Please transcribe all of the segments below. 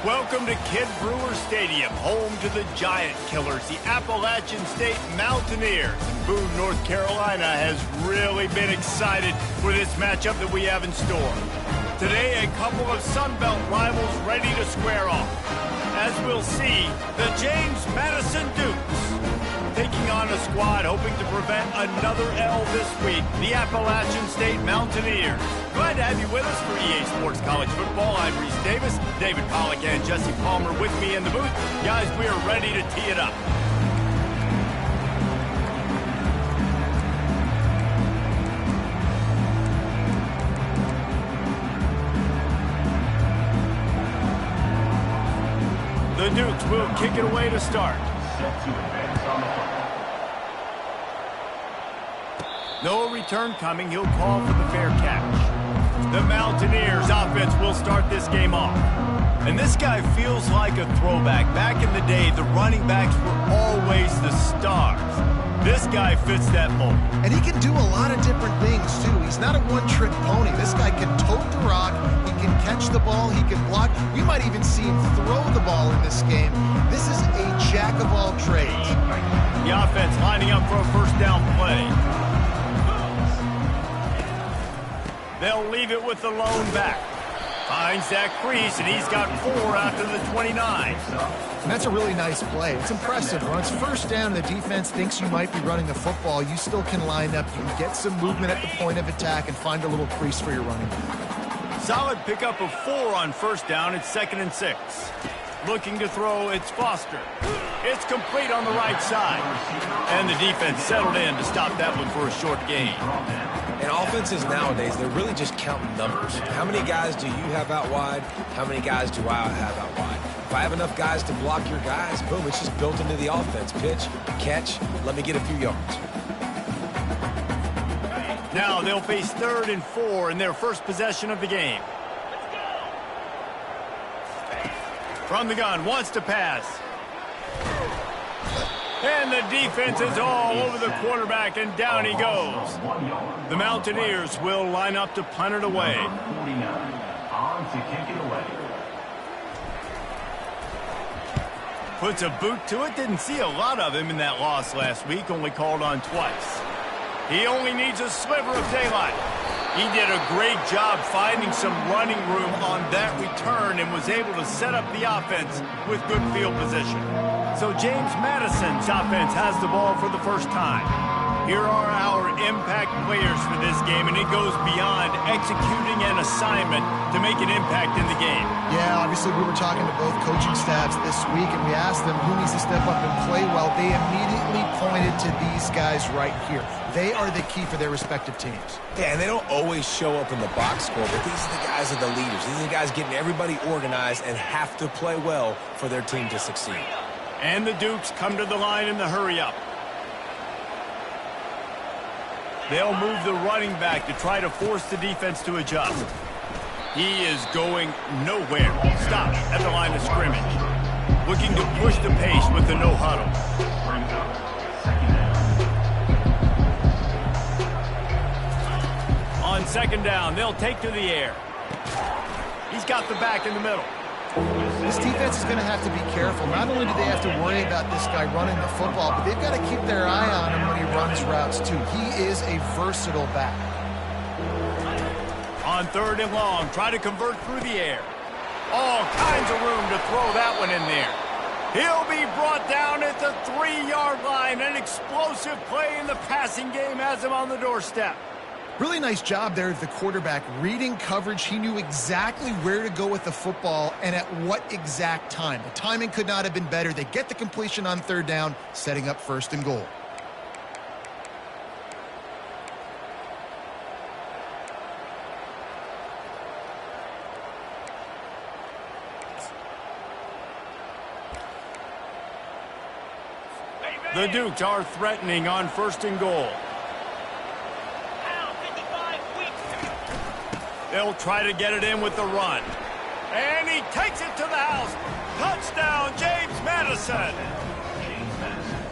Welcome to Kid Brewer Stadium, home to the Giant Killers, the Appalachian State Mountaineers. And Boone, North Carolina has really been excited for this matchup that we have in store. Today, a couple of Sun Belt rivals ready to square off. As we'll see, the James Madison Dukes taking on a squad hoping to prevent another L this week, the Appalachian State Mountaineers. Glad to have you with us for EA Sports College Football. I'm Reese Davis, David Pollack and Jesse Palmer with me in the booth. Guys, we are ready to tee it up. The Dukes will kick it away to start. No return coming. He'll call for the fair catch. The Mountaineers offense will start this game off. And this guy feels like a throwback. Back in the day, the running backs were always the stars. This guy fits that mold. And he can do a lot of different things, too. He's not a one-trick pony. This guy can tote the rock. He can catch the ball. He can block. We might even see him throw the ball in this game. This is a jack of all trades. The offense lining up for a first down play. They'll leave it with the lone back. Finds that crease, and he's got 4 after the 29. And that's a really nice play. It's impressive. When it's first down, the defense thinks you might be running the football. You still can line up. You can get some movement at the point of attack and find a little crease for your running back. Solid pickup of 4 on first down. It's 2nd and 6. Looking to throw, it's Foster. It's complete on the right side. And the defense settled in to stop that one for a short gain. And offenses nowadays, they're really just counting numbers. How many guys do you have out wide? How many guys do I have out wide? If I have enough guys to block your guys, boom, it's just built into the offense. Pitch, catch, let me get a few yards. Now they'll face 3rd and 4 in their first possession of the game. From the gun, wants to pass. And the defense is all over the quarterback, and down he goes. The Mountaineers will line up to punt it away. Puts a boot to it. Didn't see a lot of him in that loss last week, only called on twice. He only needs a sliver of daylight. He did a great job finding some running room on that return and was able to set up the offense with good field position. So James Madison's offense has the ball for the first time. Here are our impact players for this game, and it goes beyond executing an assignment to make an impact in the game. Yeah, obviously we were talking to both coaching staffs this week, and we asked them who needs to step up and play well. They immediately pointed to these guys right here. They are the key for their respective teams. Yeah, and they don't always show up in the box score, but these are the guys that are the leaders. These are the guys getting everybody organized and have to play well for their team to succeed. And the Dukes come to the line in the hurry-up. They'll move the running back to try to force the defense to adjust. He is going nowhere. Stopped at the line of scrimmage. Looking to push the pace with the no-huddle. On 2nd down, they'll take to the air. He's got the back in the middle. This defense is going to have to be careful. Not only do they have to worry about this guy running the football, but they've got to keep their eye on him when he runs routes, too. He is a versatile back. On 3rd and long, try to convert through the air. All kinds of room to throw that one in there. He'll be brought down at the 3-yard line. An explosive play in the passing game has him on the doorstep. Really nice job there of the quarterback. Reading coverage, he knew exactly where to go with the football and at what exact time. The timing could not have been better. They get the completion on 3rd down, setting up 1st and goal. The Dukes are threatening on 1st and goal. They'll try to get it in with the run. And he takes it to the house. Touchdown, James Madison.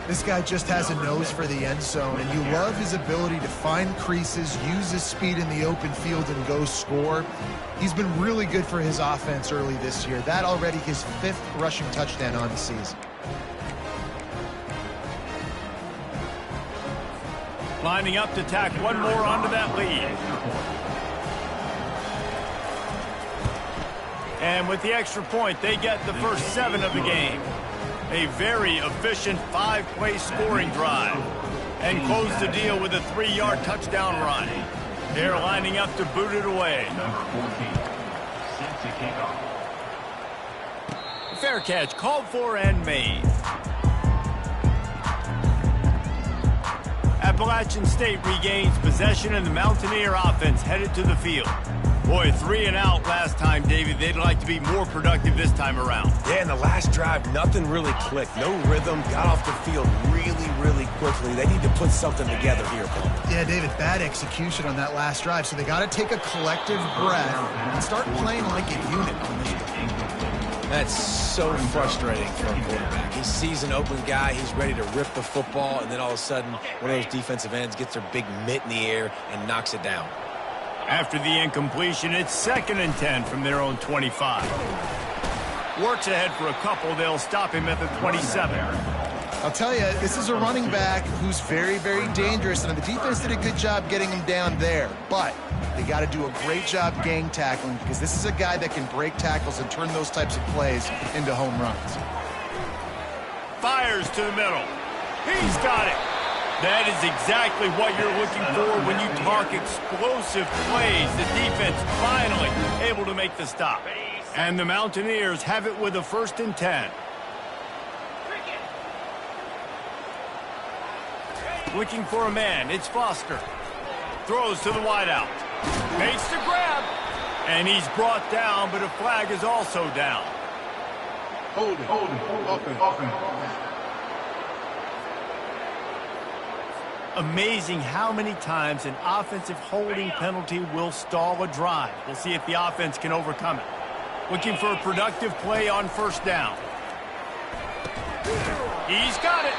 This guy just has a nose for the end zone, and you love his ability to find creases, use his speed in the open field, and go score. He's been really good for his offense early this year. That already his 5th rushing touchdown on the season. Lining up to tack one more onto that lead. And with the extra point, they get the first 7 of the game. A very efficient 5-play scoring drive. And close the deal with a 3-yard touchdown run. They're lining up to boot it away. Fair catch called for and made. Appalachian State regains possession, and the Mountaineer offense headed to the field. Boy, 3 and out last time, David. They'd like to be more productive this time around. Yeah, in the last drive, nothing really clicked. No rhythm, got off the field really quickly. They need to put something together here, Paul. Yeah, David, bad execution on that last drive, so they got to take a collective breath and start playing like a unit on this one. That's so frustrating for a quarterback. He sees an open guy, he's ready to rip the football, and then all of a sudden, one of those defensive ends gets their big mitt in the air and knocks it down. After the incompletion, it's 2nd and 10 from their own 25. Works ahead for a couple. They'll stop him at the 27. I'll tell you, this is a running back who's very dangerous, and the defense did a good job getting him down there. But they got to do a great job gang tackling, because this is a guy that can break tackles and turn those types of plays into home runs. Fires to the middle. He's got it. That is exactly what you're looking for when you talk explosive plays. The defense finally able to make the stop. And the Mountaineers have it with a 1st and 10. Looking for a man, it's Foster. Throws to the wideout. Makes the grab. And he's brought down, but a flag is also down. Hold it. Open. Amazing how many times an offensive holding penalty will stall a drive. We'll see if the offense can overcome it. Looking for a productive play on 1st down. He's got it.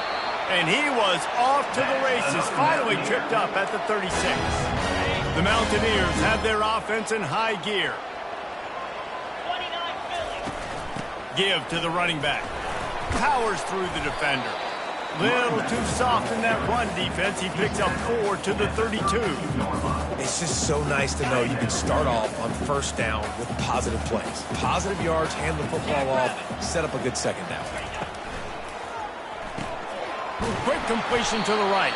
And he was off to the races, finally tripped up at the 36. The Mountaineers have their offense in high gear. Give to the running back. Powers through the defender. Little too soft in that run defense. He picks up 4 to the 32. It's just so nice to know you can start off on 1st down with positive plays. Positive yards, hand the football off, set up a good 2nd down. Quick completion to the right.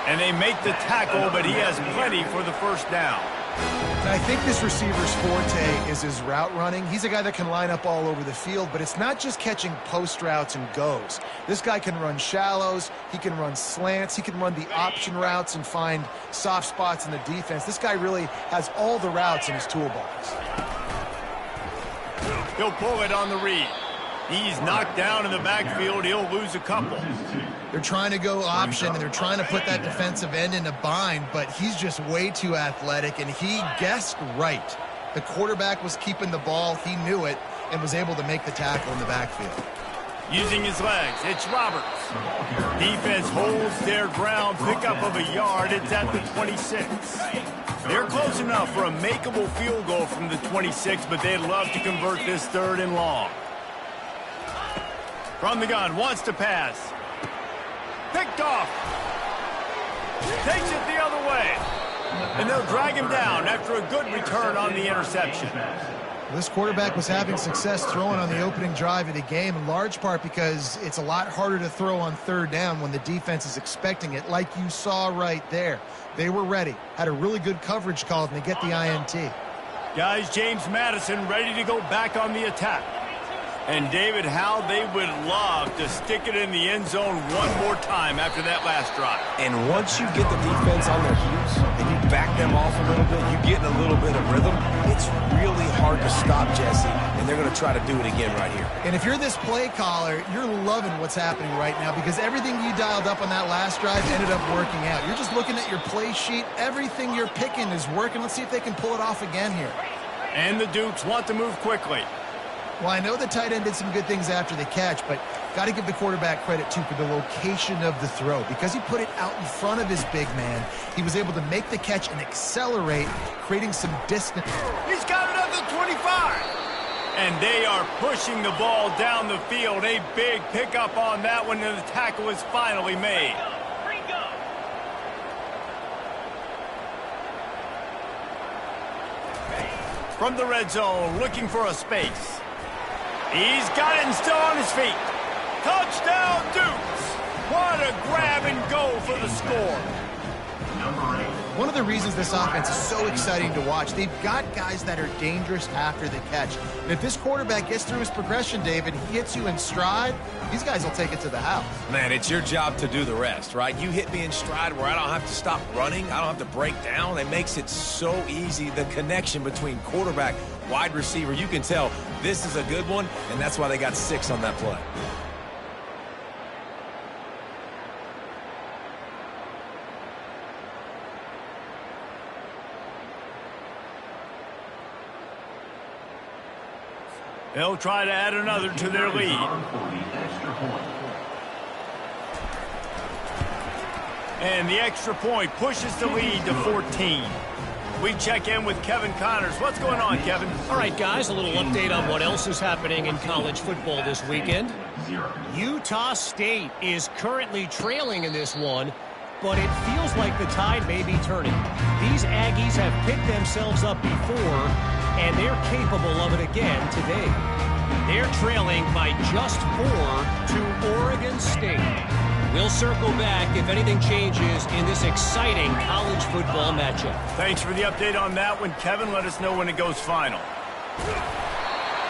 And they make the tackle, but he has plenty for the 1st down. I think this receiver's forte is his route running. He's a guy that can line up all over the field, but it's not just catching post routes and goes. This guy can run shallows, he can run slants, he can run the option routes and find soft spots in the defense. This guy really has all the routes in his toolbox. He'll pull it on the read. He's knocked down in the backfield. He'll lose a couple. They're trying to go option, and they're trying to put that defensive end in a bind, but he's just way too athletic, and he guessed right. The quarterback was keeping the ball. He knew it and was able to make the tackle in the backfield. Using his legs, it's Roberts. Defense holds their ground, pickup of a yard. It's at the 26. They're close enough for a makeable field goal from the 26, but they'd love to convert this 3rd and long. From the gun, wants to pass. Picked off. Takes it the other way. And they'll drag him down after a good return on the interception. This quarterback was having success throwing on the opening drive of the game, in large part because it's a lot harder to throw on 3rd down when the defense is expecting it, like you saw right there. They were ready, had a really good coverage call, and they get the INT. Guys, James Madison ready to go back on the attack. And David, how they would love to stick it in the end zone one more time after that last drive. And once you get the defense on their heels and you back them off a little bit, you get in a little bit of rhythm, it's really hard to stop Jesse, and they're going to try to do it again right here. And if you're this play caller, you're loving what's happening right now, because everything you dialed up on that last drive ended up working out. You're just looking at your play sheet. Everything you're picking is working. Let's see if they can pull it off again here. And the Dukes want to move quickly. Well, I know the tight end did some good things after the catch, but Got to give the quarterback credit, too, for the location of the throw. Because he put it out in front of his big man, he was able to make the catch and accelerate, creating some distance. He's got another 25. And they are pushing the ball down the field. A big pickup on that one, and the tackle is finally made. From the red zone, looking for a space. He's got it and still on his feet. Touchdown, Dukes. What a grab and go for the score. One of the reasons this offense is so exciting to watch, they've got guys that are dangerous after the catch. And if this quarterback gets through his progression, David, he hits you in stride, these guys will take it to the house. Man, it's your job to do the rest, right? You hit me in stride where I don't have to stop running. I don't have to break down. It makes it so easy. The connection between quarterback, wide receiver, you can tell this is a good one, and that's why they got 6 on that play. They'll try to add another to their lead. And the extra point pushes the lead to 14. We check in with Kevin Connors. What's going on, Kevin? All right, guys, a little update on what else is happening in college football this weekend. Utah State is currently trailing in this one, but it feels like the tide may be turning. These Aggies have picked themselves up before, and they're capable of it again today. They're trailing by just 4 to Oregon State. We'll circle back if anything changes in this exciting college football matchup. Thanks for the update on that one, Kevin. Let us know when it goes final.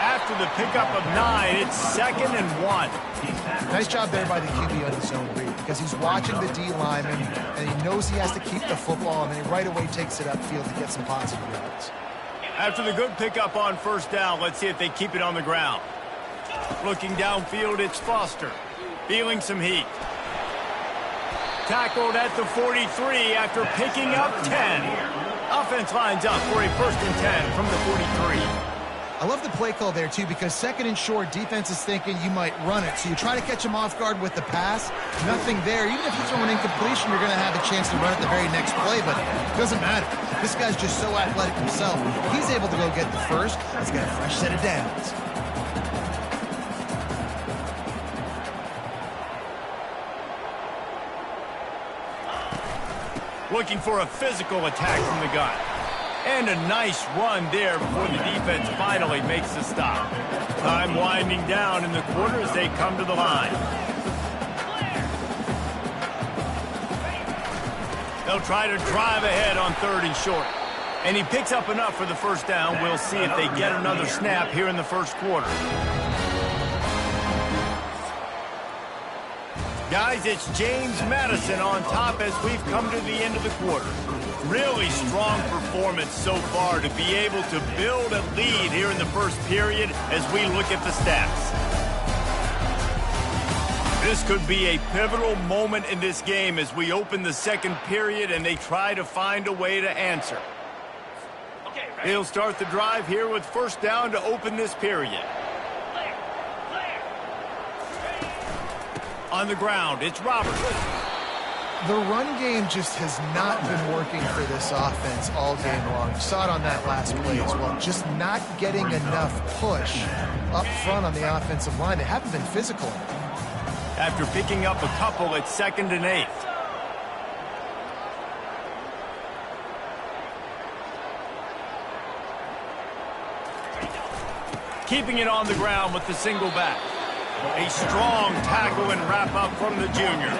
After the pickup of 9, it's 2nd and 1. Nice job there by the QB on his zone read, because he's watching the D lineman, and he knows he has to keep the football, and then he right away takes it upfield to get some positive yards. After the good pickup on first down, let's see if they keep it on the ground. Looking downfield, it's Foster. Feeling some heat. Tackled at the 43 after picking up 10. Offense lines up for a 1st and 10 from the 43. I love the play call there, too, because 2nd and short, defense is thinking you might run it. So you try to catch him off guard with the pass. Nothing there. Even if you throw an incompletion, you're going to have a chance to run it the very next play, but it doesn't matter. This guy's just so athletic himself. He's able to go get the first. Let's get a fresh set of downs. Looking for a physical attack from the gun. And a nice run there before the defense finally makes the stop. Time winding down in the quarter as they come to the line. They'll try to drive ahead on 3rd and short. And he picks up enough for the first down. We'll see if they get another snap here in the first quarter. Guys, it's James Madison on top as we've come to the end of the quarter. Really strong performance so far to be able to build a lead here in the first period as we look at the stats. This could be a pivotal moment in this game as we open the second period and they try to find a way to answer. They'll start the drive here with first down to open this period. On the ground, it's Roberts. The run game just has not been working for this offense all game long. You saw it on that last play as well. Just not getting enough push up front on the offensive line. They haven't been physical. After picking up a couple, it's 2nd and 8. Keeping it on the ground with the single back. A strong tackle and wrap up from the junior.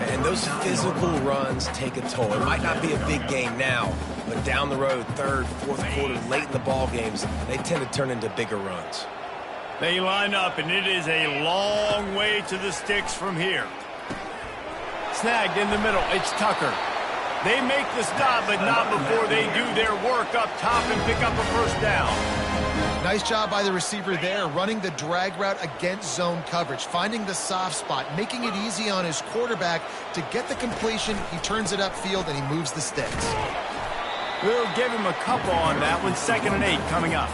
And those physical runs take a toll. It might not be a big game now, but down the road, 3rd, 4th quarter, late in the ball games, they tend to turn into bigger runs. They line up, and it is a long way to the sticks from here. Snagged in the middle. It's Tucker. They make the stop, but not before they do their work up top and pick up a first down. Nice job by the receiver there, running the drag route against zone coverage, finding the soft spot, making it easy on his quarterback to get the completion. He turns it upfield, and he moves the sticks. We'll give him a couple on that one. 2nd and 8 coming up.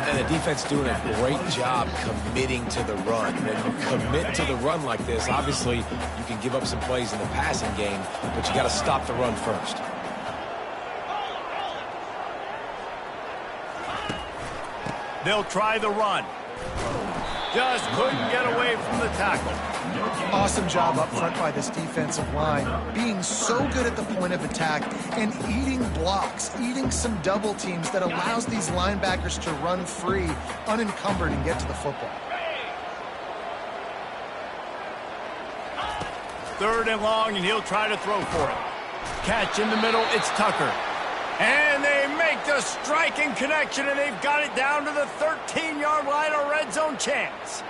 And the defense doing a great job committing to the run. When you commit to the run like this, obviously you can give up some plays in the passing game, but you got to stop the run first. They'll try the run. Just couldn't get away from the tackle. Awesome job up front by this defensive line, being so good at the point of attack and eating blocks, eating some double teams that allows these linebackers to run free, unencumbered, and get to the football. 3rd and long, and he'll try to throw for it. Catch in the middle, it's Tucker. And they make the striking connection, and they've got it down to the 13-yard line, a red zone chance.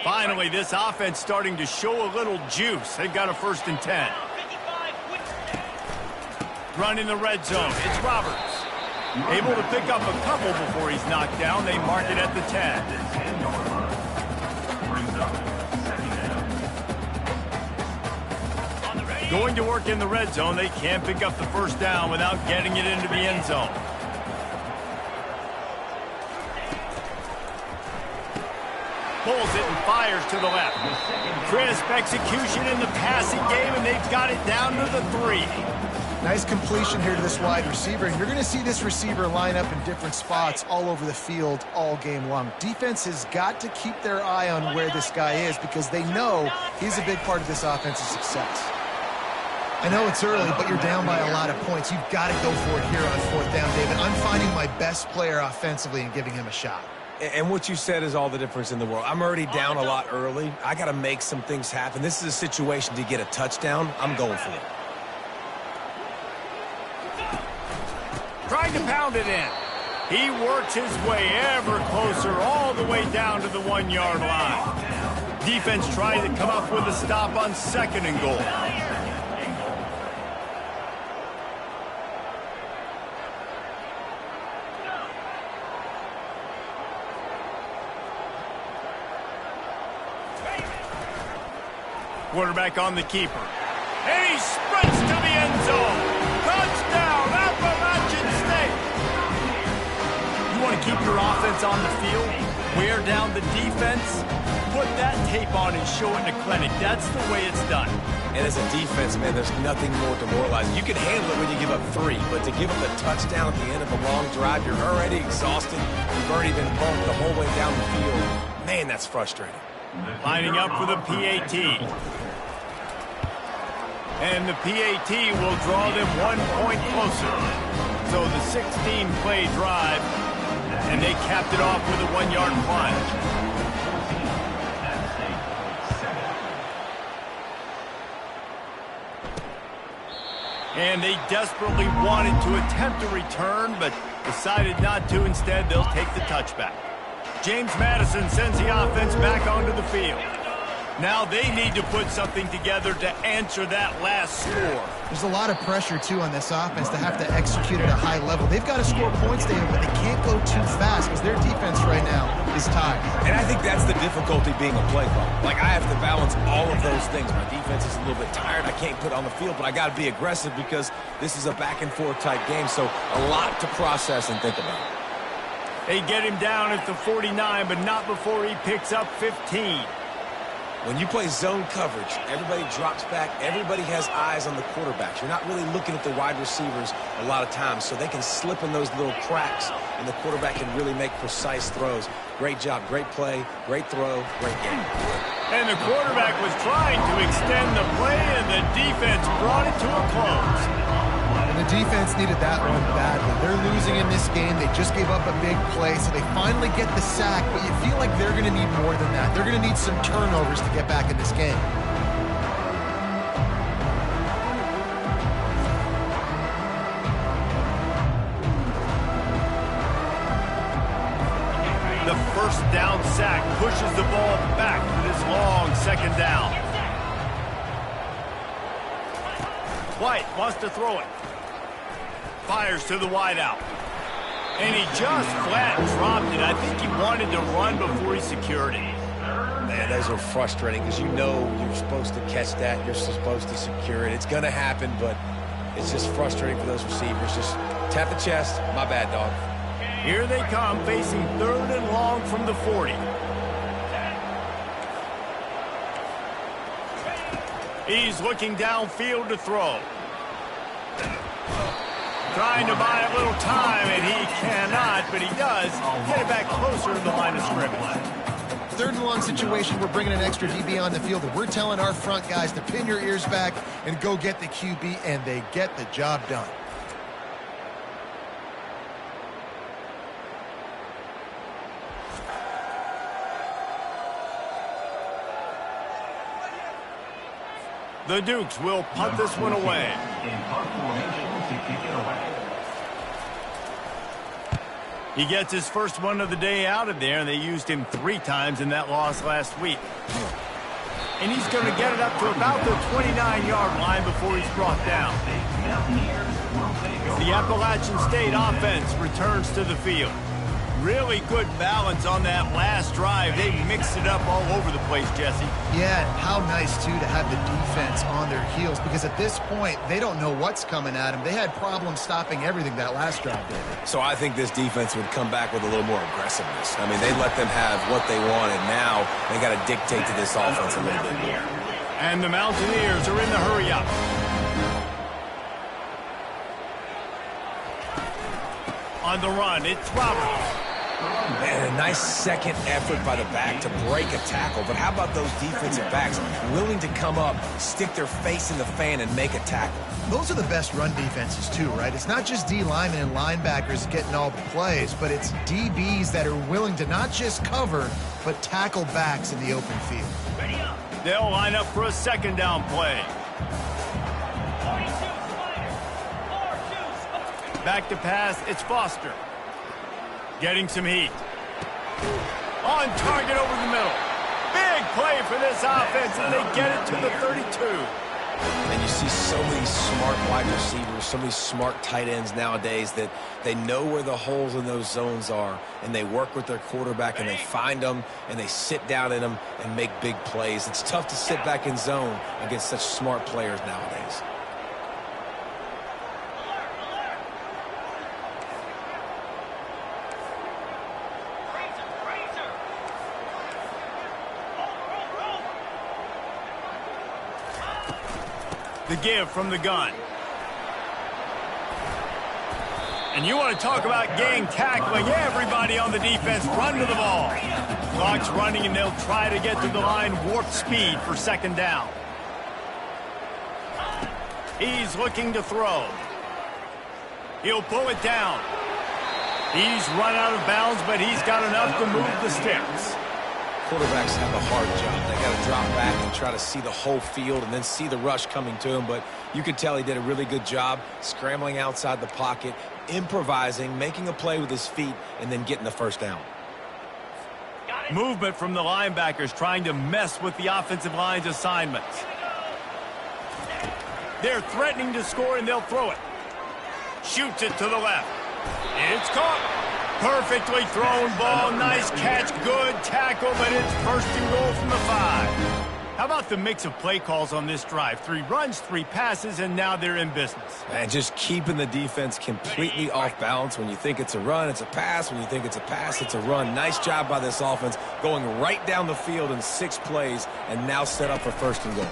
Finally, this offense starting to show a little juice. They've got a 1st and 10. Running the red zone, it's Roberts. Able to pick up a couple before he's knocked down. They mark it at the 10. Going to work in the red zone. They can't pick up the 1st down without getting it into the end zone. Pulls it and fires to the left. Crisp execution in the passing game, and they've got it down to the 3. Nice completion here to this wide receiver, and you're going to see this receiver line up in different spots all over the field all game long. Defense has got to keep their eye on where this guy is because they know he's a big part of this offense's success. I know it's early, but you're down by a lot of points. You've got to go for it here on 4th down, David. I'm finding my best player offensively and giving him a shot. And what you said is all the difference in the world. I'm already down a lot early. I got to make some things happen. This is a situation to get a touchdown. I'm going for it. Trying to pound it in. He works his way ever closer all the way down to the 1-yard line. Defense trying to come up with a stop on 2nd and goal. Quarterback on the keeper. And he sprints to the end zone. Touchdown, Appalachian State. You want to keep your offense on the field? Wear down the defense? Put that tape on and show it in a clinic. That's the way it's done. And as a defense, man, there's nothing more demoralizing. You can handle it when you give up 3, but to give up a touchdown at the end of a long drive, you're already exhausted. You've already been bumped the whole way down the field. Man, that's frustrating. Lining up for the PAT. And the PAT will draw them 1 point closer. So the 16-play drive, and they capped it off with a 1-yard plunge. And they desperately wanted to attempt a return, but decided not to. Instead, they'll take the touchback. James Madison sends the offense back onto the field. Now they need to put something together to answer that last score. There's a lot of pressure, too, on this offense to have to execute at a high level. They've got to score points, David, but they can't go too fast because their defense right now is tired. And I think that's the difficulty being a play caller. Like, I have to balance all of those things. My defense is a little bit tired. I can't put on the field, but I got to be aggressive because this is a back-and-forth type game, so a lot to process and think about. They get him down at the 49, but not before he picks up 15. When you play zone coverage, everybody drops back. Everybody has eyes on the quarterbacks. You're not really looking at the wide receivers a lot of times, so they can slip in those little cracks, and the quarterback can really make precise throws. Great job, great play, great throw, great game. And the quarterback was trying to extend the play, and the defense brought it to a close. And the defense needed that one badly. They're losing in this game. They just gave up a big play, so they finally get the sack, but you feel like they're going to need more than that. They're going to need some turnovers to get back in this game. The 1st down sack pushes the ball back for this long 2nd down. White wants to throw it. Fires to the wideout. And he just flat dropped it. I think he wanted to run before he secured it. Man, those are frustrating because you know you're supposed to catch that. You're supposed to secure it. It's going to happen, but It's just frustrating for those receivers. Just tap the chest. My bad, dog. Here they come, facing 3rd and long from the 40. He's looking downfield to throw. Trying to buy a little time, and he cannot, but he does get it back closer to the line of scrimmage. 3rd and long situation, we're bringing an extra DB on the field, and we're telling our front guys to pin your ears back and go get the QB, and they get the job done. The Dukes will punt this one away. He gets his first one of the day out of there, and they used him 3 times in that loss last week. And he's going to get it up to about the 29-yard line before he's brought down. The Appalachian State offense returns to the field. Really good balance on that last drive. They mixed it up all over the place, Jesse. Yeah, and how nice, too, to have the defense on their heels, because at this point, they don't know what's coming at them. They had problems stopping everything that last drive did. So I think this defense would come back with a little more aggressiveness. I mean, they let them have what they wanted. Now they got to dictate to this offense a little bit more. And the Mountaineers are in the hurry-up. On the run, it's Roberts. Man, a nice second effort by the back to break a tackle. But how about those defensive backs willing to come up, stick their face in the fan, and make a tackle? Those are the best run defenses, too, right? It's not just D linemen and linebackers getting all the plays, but it's DBs that are willing to not just cover, but tackle backs in the open field. They'll line up for a 2nd down play. Back to pass, it's Foster. Getting some heat. On target over the middle. Big play for this offense, and they get it to the 32. And you see so many smart wide receivers, so many smart tight ends nowadays that they know where the holes in those zones are, and they work with their quarterback, and they find them, and they sit down in them and make big plays. It's tough to sit back in zone against such smart players nowadays. The give from the gun. And you want to talk about gang tackling. Everybody on the defense run to the ball. Clock's running, and they'll try to get to the line warp speed for 2nd down. He's looking to throw. He'll pull it down. He's run out of bounds, but he's got enough to move the sticks. Quarterbacks have a hard job. They got to drop back and try to see the whole field and then see the rush coming to him. But you could tell he did a really good job scrambling outside the pocket, improvising, making a play with his feet, and then getting the 1st down. Movement from the linebackers trying to mess with the offensive line's assignments. They're threatening to score, and they'll throw it. Shoots it to the left. It's caught. Perfectly thrown ball. Nice catch. Good tackle, but it's 1st and goal from the 5. How about the mix of play calls on this drive? 3 runs, 3 passes, and now they're in business. And just keeping the defense completely off balance. When you think it's a run, it's a pass. When you think it's a pass, it's a run. Nice job by this offense going right down the field in 6 plays and now set up for 1st and goal.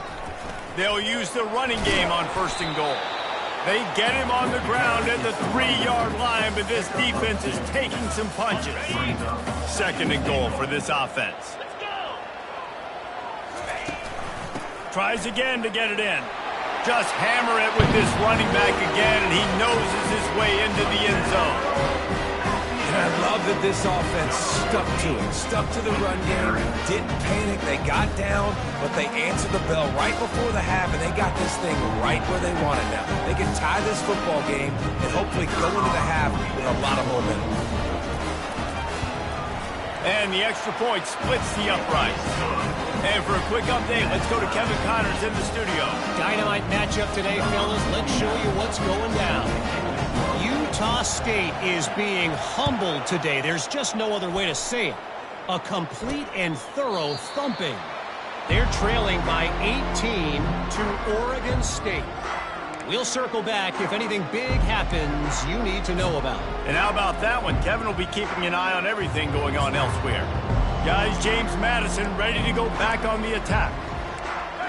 They'll use the running game on 1st and goal. They get him on the ground at the 3-yard line, but this defense is taking some punches. 2nd and goal for this offense. Tries again to get it in. Just hammer it with this running back again, and he noses his way into the end zone. And I love that this offense stuck to it, stuck to the run game, didn't panic. They got down, but they answered the bell right before the half, and they got this thing right where they want it now. They can tie this football game and hopefully go into the half with a lot of momentum. And the extra point splits the uprights. And for a quick update, let's go to Kevin Connors in the studio. Dynamite matchup today, fellas. Let's show you what's going down. Utah State is being humbled today. There's just no other way to say it. A complete and thorough thumping. They're trailing by 18 to Oregon State. We'll circle back if anything big happens you need to know about. And how about that one? Kevin will be keeping an eye on everything going on elsewhere. Guys, James Madison ready to go back on the attack.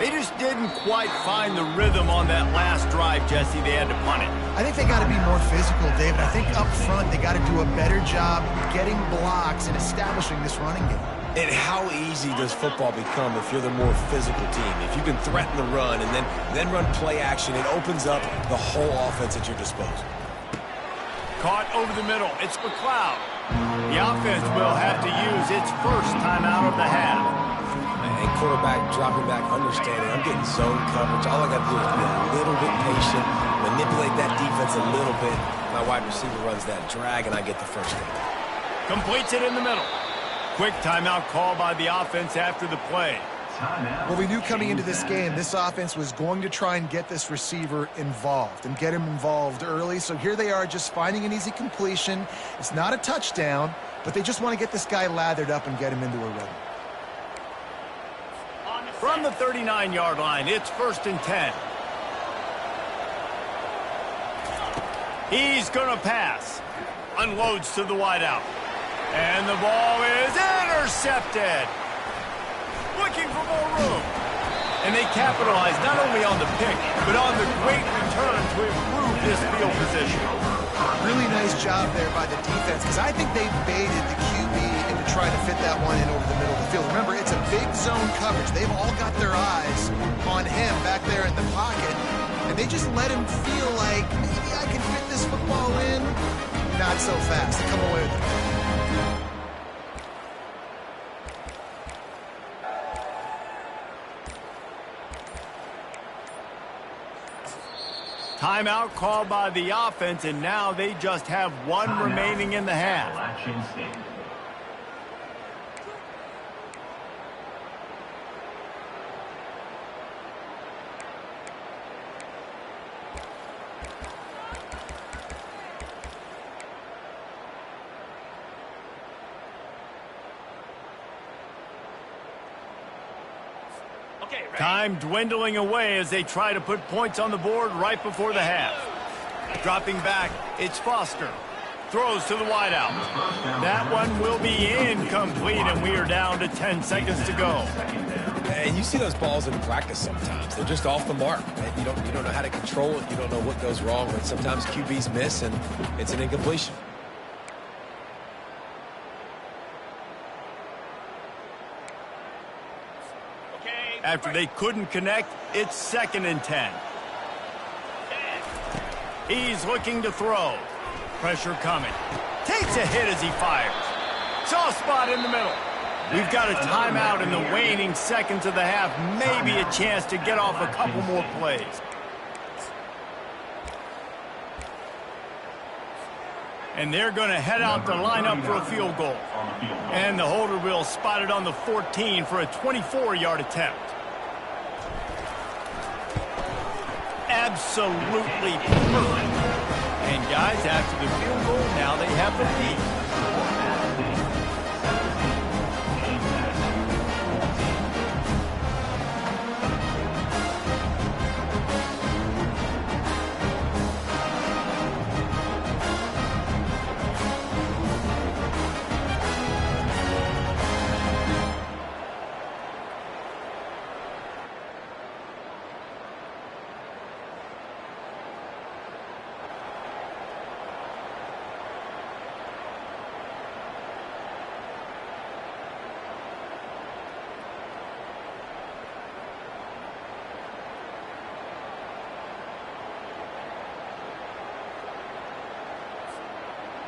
They just didn't quite find the rhythm on that last drive, Jesse. They had to punt it. I think they got to be more physical, David. I think up front they got to do a better job getting blocks and establishing this running game. And how easy does football become if you're the more physical team? If you can threaten the run and then run play action, it opens up the whole offense at your disposal. Caught over the middle. It's McLeod. The offense will have to use its first timeout of the half. And quarterback dropping back, understanding I'm getting zone coverage. All I got to do is be a little bit patient, manipulate that defense a little bit. My wide receiver runs that drag, and I get the first down. Completes it in the middle. Quick timeout call by the offense after the play. Well, we knew coming into this game, this offense was going to try and get this receiver involved and get him involved early. So here they are just finding an easy completion. It's not a touchdown, but they just want to get this guy lathered up and get him into a rhythm. From the 39-yard line, it's 1st and 10. He's going to pass. Unloads to the wideout. And the ball is intercepted. Looking for more room. And they capitalize not only on the pick, but on the great return to improve this field position. Really nice job there by the defense, because I think they baited the QB into trying to fit that one in over the middle of the field. Remember, it's a big zone coverage. They've all got their eyes on him back there in the pocket, and they just let him feel like, maybe I can fit this football in. Not so fast. Come away with it. Timeout called by the offense, and now they just have one remaining in the half. Time dwindling away as they try to put points on the board right before the half. Dropping back, it's Foster. Throws to the wideout. That one will be incomplete, and we are down to 10 seconds to go. And you see those balls in practice sometimes. They're just off the mark. You don't know how to control it. You don't know what goes wrong. But sometimes QBs miss, and it's an incompletion. After they couldn't connect, it's 2nd and 10. He's looking to throw. Pressure coming. Takes a hit as he fires. Soft spot in the middle. We've got a timeout in the waning seconds of the half. Maybe a chance to get off a couple more plays. And they're going to head out to line up for a field goal. And the holder will spot it on the 14 for a 24-yard attempt. Absolutely perfect. And guys, after the field goal, now they have the lead.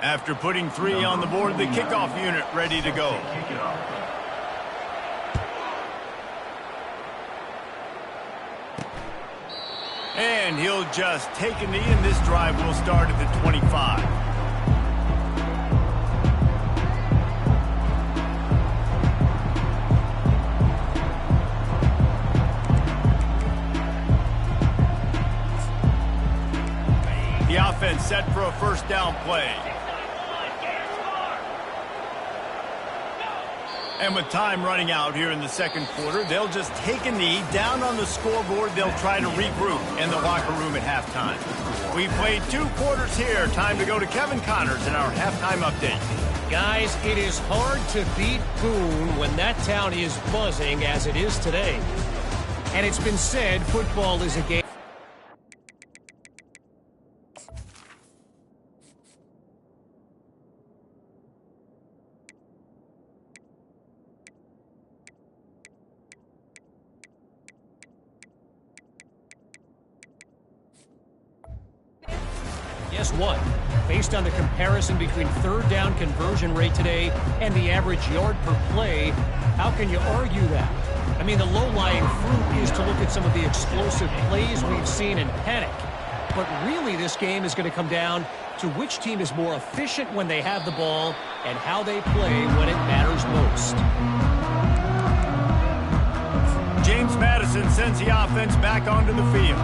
After putting 3 on the board, the kickoff unit ready to go. And he'll just take a knee, and this drive will start at the 25. The offense set for a first down play. And with time running out here in the second quarter, they'll just take a knee. Down on the scoreboard, they'll try to regroup in the locker room at halftime. We played 2 quarters here. Time to go to Kevin Connors in our halftime update. Guys, it is hard to beat Boone when that town is buzzing as it is today. And it's been said football is a game. Guess what? Based on the comparison between third down conversion rate today and the average yard per play, how can you argue that? I mean, the low-lying fruit is to look at some of the explosive plays we've seen and panic. But really, this game is going to come down to which team is more efficient when they have the ball and how they play when it matters most. James Madison sends the offense back onto the field.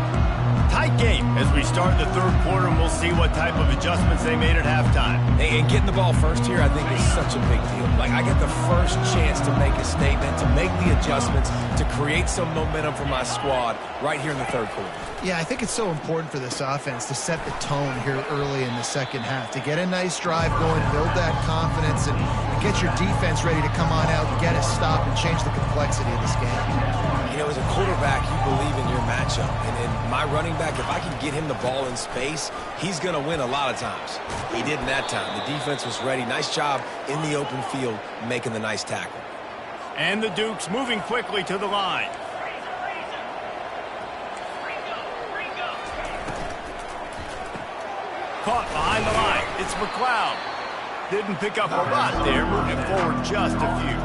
Tight game as we start the third quarter, and we'll see what type of adjustments they made at halftime. And getting the ball first here, I think, is such a big deal. Like, I get the first chance to make a statement, to make the adjustments, to create some momentum for my squad right here in the third quarter. Yeah, I think it's so important for this offense to set the tone here early in the second half, to get a nice drive going, build that confidence, and get your defense ready to come on out, get a stop, and change the complexity of this game. You know, as a quarterback, you believe in your matchup. And my running back, if I can get him the ball in space, he's going to win a lot of times. He did in that time. The defense was ready. Nice job in the open field making the nice tackle. And the Dukes moving quickly to the line. Caught behind the line. It's McLeod. Didn't pick up a lot there, moving forward just a few.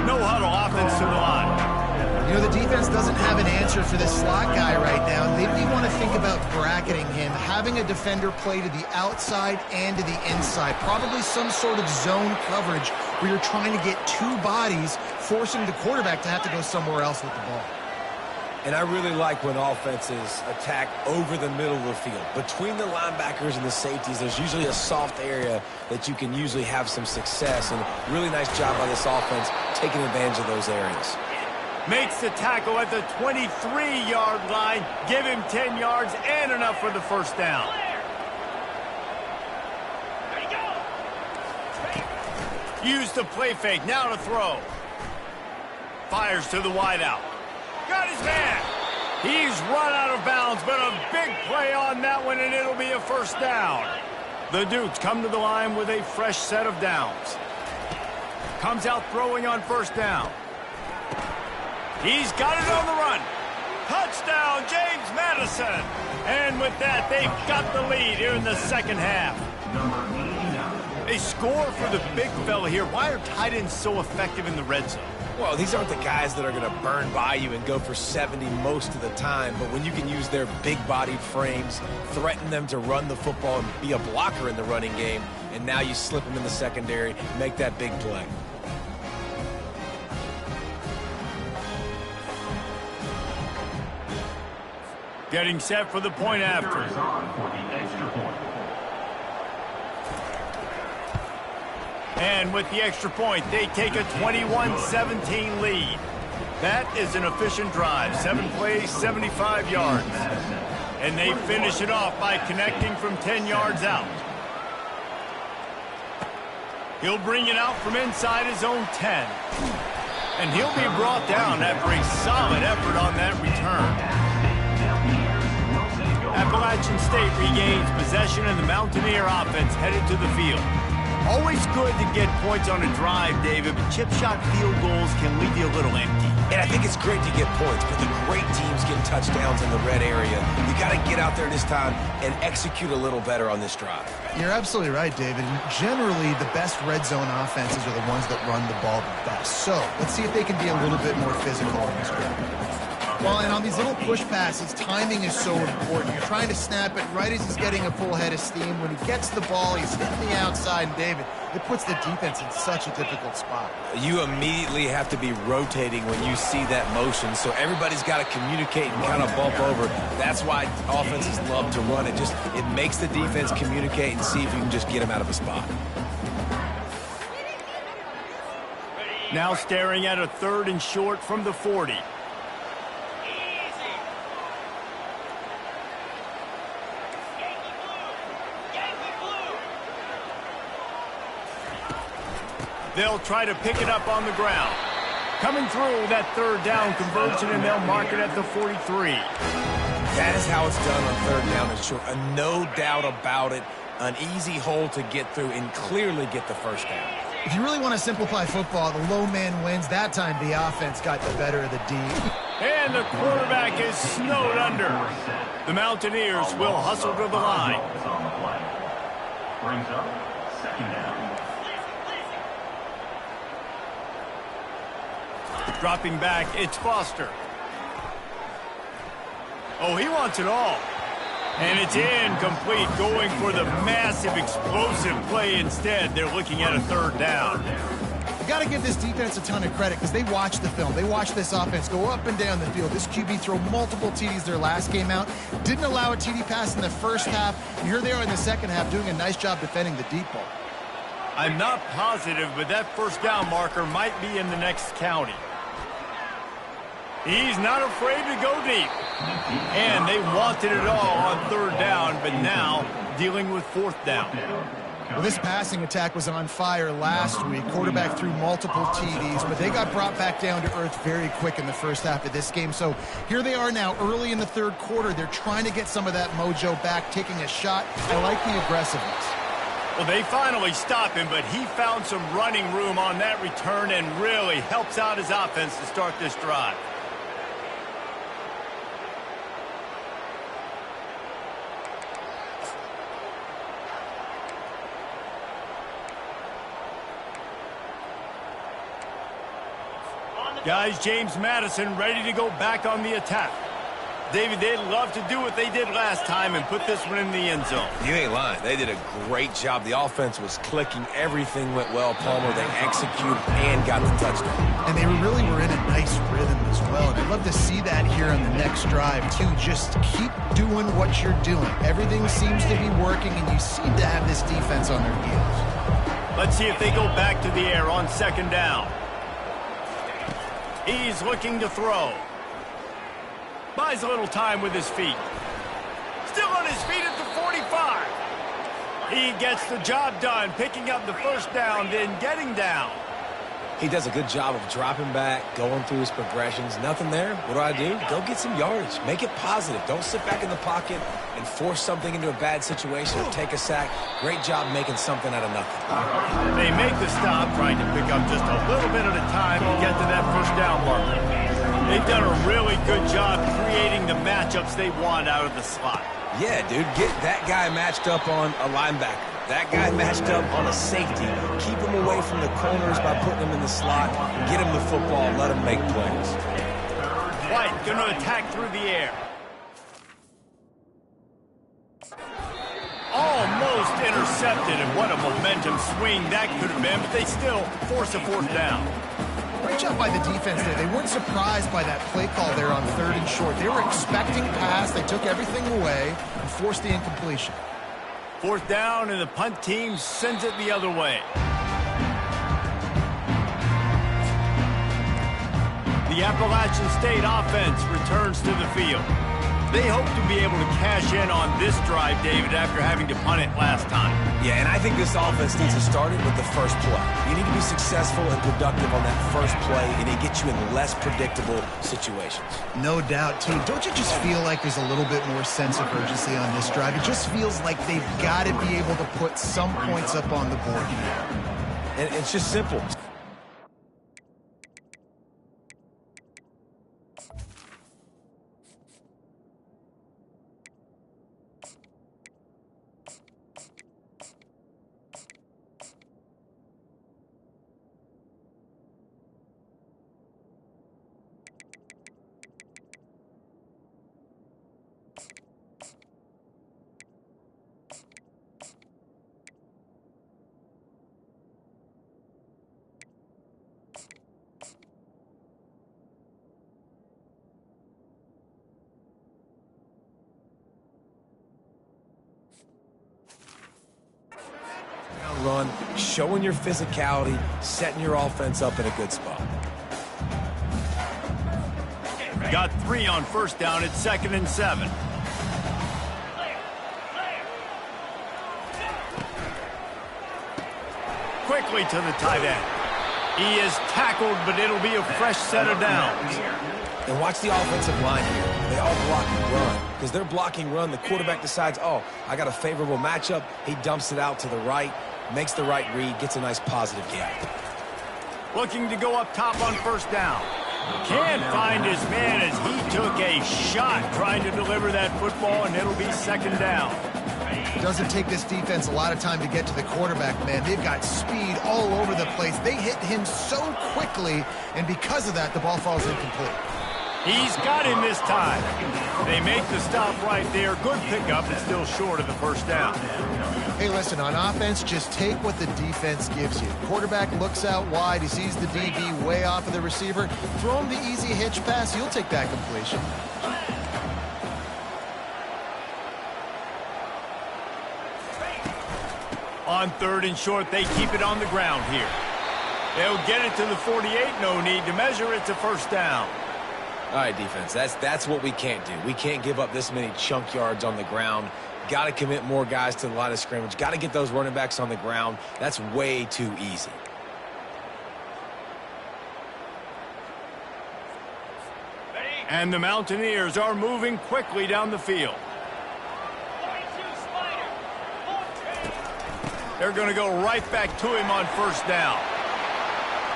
No huddle offense to the line. You know, the defense doesn't have an answer for this slot guy right now. They may want to think about bracketing him, having a defender play to the outside and to the inside. Probably some sort of zone coverage where you're trying to get 2 bodies, forcing the quarterback to have to go somewhere else with the ball. And I really like when offenses attack over the middle of the field. Between the linebackers and the safeties, there's usually a soft area that you can usually have some success. And really nice job by this offense taking advantage of those areas. Makes the tackle at the 23-yard line. Give him 10 yards and enough for the first down. Use the play fake. Now to throw. Fires to the wideout. Got his man. He's run out of bounds, but a big play on that one, and it'll be a first down. The Dukes come to the line with a fresh set of downs. Comes out throwing on first down. He's got it on the run. Touchdown, James Madison. And with that, they've got the lead here in the second half. A score for the big fella here. Why are tight ends so effective in the red zone? Well, these aren't the guys that are going to burn by you and go for 70 most of the time, but when you can use their big-bodied frames, threaten them to run the football and be a blocker in the running game, and now you slip them in the secondary, make that big play. Getting set for the point after. And with the extra point, they take a 21-17 lead. That is an efficient drive. 7 plays, 75 yards. And they finish it off by connecting from 10 yards out. He'll bring it out from inside his own 10. And he'll be brought down after a solid effort on that return. Appalachian State regains possession, and the Mountaineer offense headed to the field. Always good to get points on a drive, David, but chip shot field goals can leave you a little empty. And I think it's great to get points, but the great teams get touchdowns in the red area. You got to get out there this time and execute a little better on this drive. You're absolutely right, David. Generally, the best red zone offenses are the ones that run the ball the best. So let's see if they can be a little bit more physical in this game. Well, and on these little push passes, timing is so important. You're trying to snap it right as he's getting a full head of steam. When he gets the ball, he's hitting the outside, and David, it puts the defense in such a difficult spot. You immediately have to be rotating when you see that motion, so everybody's got to communicate and kind of bump over. That's why offenses love to run it. It makes the defense communicate and see if you can just get him out of a spot. Now staring at a 3rd and short from the 40. They'll try to pick it up on the ground. Coming through that 3rd down conversion, and they'll mark it at the 43. That is how it's done on 3rd down and short. No doubt about it. An easy hole to get through and clearly get the 1st down. If you really want to simplify football, the low man wins. That time the offense got the better of the D. And the quarterback is snowed under. The Mountaineers will hustle to the line. Brings up 2nd down. Dropping back, it's Foster. Oh, he wants it all. And it's incomplete, going for the massive explosive play instead. They're looking at a 3rd down. You got to give this defense a ton of credit because they watched the film. They watched this offense go up and down the field. This QB throw multiple TDs their last game out. Didn't allow a TD pass in the 1st half. And here they are in the 2nd half doing a nice job defending the deep ball. I'm not positive, but that 1st down marker might be in the next county. He's not afraid to go deep. And they wanted it all on 3rd down, but now dealing with 4th down. Well, this passing attack was on fire last week. Quarterback threw multiple TDs, but they got brought back down to earth very quick in the 1st half of this game. So here they are now early in the 3rd quarter. They're trying to get some of that mojo back, taking a shot. I like the aggressiveness. Well, they finally stop him, but he found some running room on that return and really helps out his offense to start this drive. Guys, James Madison ready to go back on the attack. David, they'd love to do what they did last time and put this one in the end zone. You ain't lying. They did a great job. The offense was clicking. Everything went well, Palmer. They executed and got the touchdown. And they really were in a nice rhythm as well. And I'd love to see that here on the next drive, too. Just keep doing what you're doing. Everything seems to be working, and you seem to have this defense on their heels. Let's see if they go back to the air on 2nd down. He's looking to throw. Buys a little time with his feet. Still on his feet at the 45. He gets the job done, picking up the 1st down, then getting down. He does a good job of dropping back, going through his progressions. Nothing there. What do? Go get some yardage. Make it positive. Don't sit back in the pocket and force something into a bad situation or take a sack. Great job making something out of nothing. They make the stop, trying to pick up just a little bit at a time to get to that 1st down marker. They've done a really good job creating the matchups they want out of the slot. Yeah, dude, get that guy matched up on a linebacker. That guy matched up on a safety. Keep him away from the corners by putting him in the slot. Get him the football. Let him make plays. White going to attack through the air. Almost intercepted, and what a momentum swing that could have been, but they still force a 4th down. Great job by the defense there. They weren't surprised by that play call there on 3rd and short. They were expecting pass. They took everything away and forced the incompletion. 4th down, and the punt team sends it the other way. The Appalachian State offense returns to the field. They hope to be able to cash in on this drive, David, after having to punt it last time. Yeah, and I think this offense needs to start it with the 1st play. You need to be successful and productive on that 1st play, and it gets you in less predictable situations. No doubt, too. Don't you just feel like there's a little bit more sense of urgency on this drive? It just feels like they've got to be able to put some points up on the board here. And it's just simple. run, showing your physicality, setting your offense up in a good spot. Got 3 on first down at 2nd and 7. Quickly to the tight end. He is tackled, but it'll be a fresh set of downs. And watch the offensive line here. They all block and run. Because they're blocking run, the quarterback decides, oh, I got a favorable matchup. He dumps it out to the right, makes the right read, gets a nice positive gain. Looking to go up top on first down. Can't find his man as he took a shot trying to deliver that football, and it'll be 2nd down. Doesn't take this defense a lot of time to get to the quarterback, man. They've got speed all over the place. They hit him so quickly, and because of that, the ball falls incomplete. He's got him this time. They make the stop right there. Good pickup, but still short of the first down. Hey, listen, on offense, just take what the defense gives you. Quarterback looks out wide. He sees the DB way off of the receiver. Throw him the easy hitch pass. You'll take that completion. On 3rd and short, they keep it on the ground here. They'll get it to the 48. No need to measure it to first down. All right, defense, that's what we can't do. We can't give up this many chunk yards on the ground. Got to commit more guys to the line of scrimmage. Got to get those running backs on the ground. That's way too easy. And the Mountaineers are moving quickly down the field. They're going to go right back to him on first down.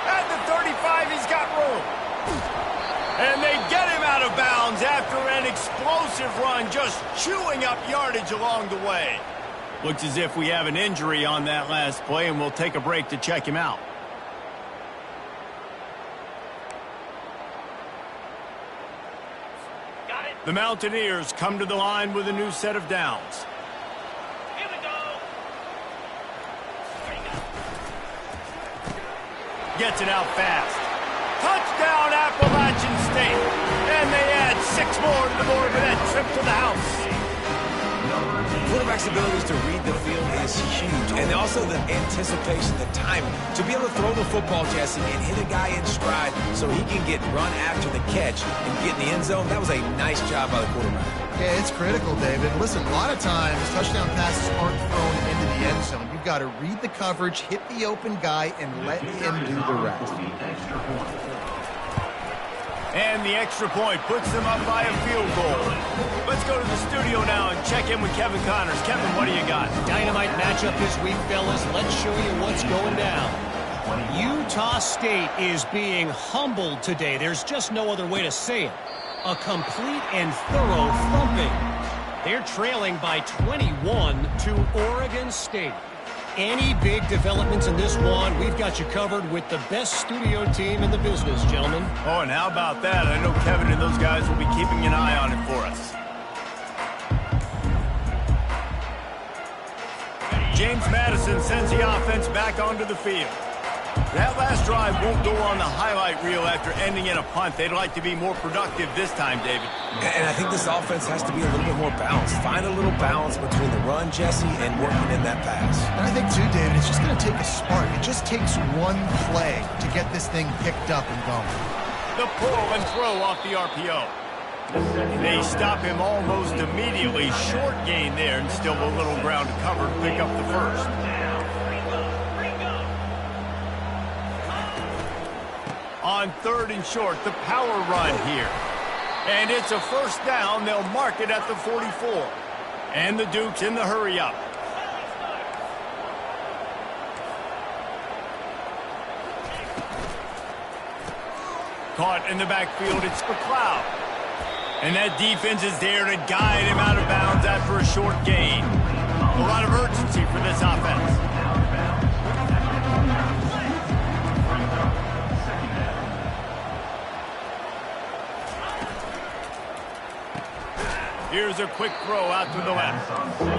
At the 35, he's got room. And they get him out of bounds after an explosive run, just chewing up yardage along the way. Looks as if we have an injury on that last play, and we'll take a break to check him out. The Mountaineers come to the line with a new set of downs. Here we go. Gets it out fast. Touchdown, Appalachian State. And they add 6 more to the board for that trip to the house. Quarterback's abilities to read the field is huge. And also the anticipation, the timing. To be able to throw the football, Jesse, and hit a guy in stride so he can get run after the catch and get in the end zone, that was a nice job by the quarterback. Yeah, it's critical, David. Listen, a lot of times, touchdown passes aren't thrown into the end zone. You've got to read the coverage, hit the open guy, and let him do the rest. And the extra point puts them up by a field goal. Let's go to the studio now and check in with Kevin Connors. Kevin, what do you got? Dynamite matchup this week, fellas. Let's show you what's going down. Utah State is being humbled today. There's just no other way to say it. A complete and thorough thumping. They're trailing by 21 to Oregon State. Any big developments in this one, we've got you covered with the best studio team in the business, gentlemen. Oh, and how about that? I know Kevin and those guys will be keeping an eye on it for us. James Madison sends the offense back onto the field. That last drive won't go on the highlight reel after ending in a punt. They'd like to be more productive this time, David. And I think this offense has to be a little bit more balanced. Find a little balance between the run, Jesse, and working in that pass. And I think, too, David, it's just going to take a spark. It just takes one play to get this thing picked up and going. The pull and throw off the RPO. They stop him almost immediately. Short gain there, and still a little ground to cover to pick up the first. On 3rd and short, the power run here. And it's a first down. They'll mark it at the 44. And the Dukes in the hurry up. Caught in the backfield, it's McLeod. And that defense is there to guide him out of bounds after a short gain. A lot of urgency for this offense. Here's a quick throw out to the left.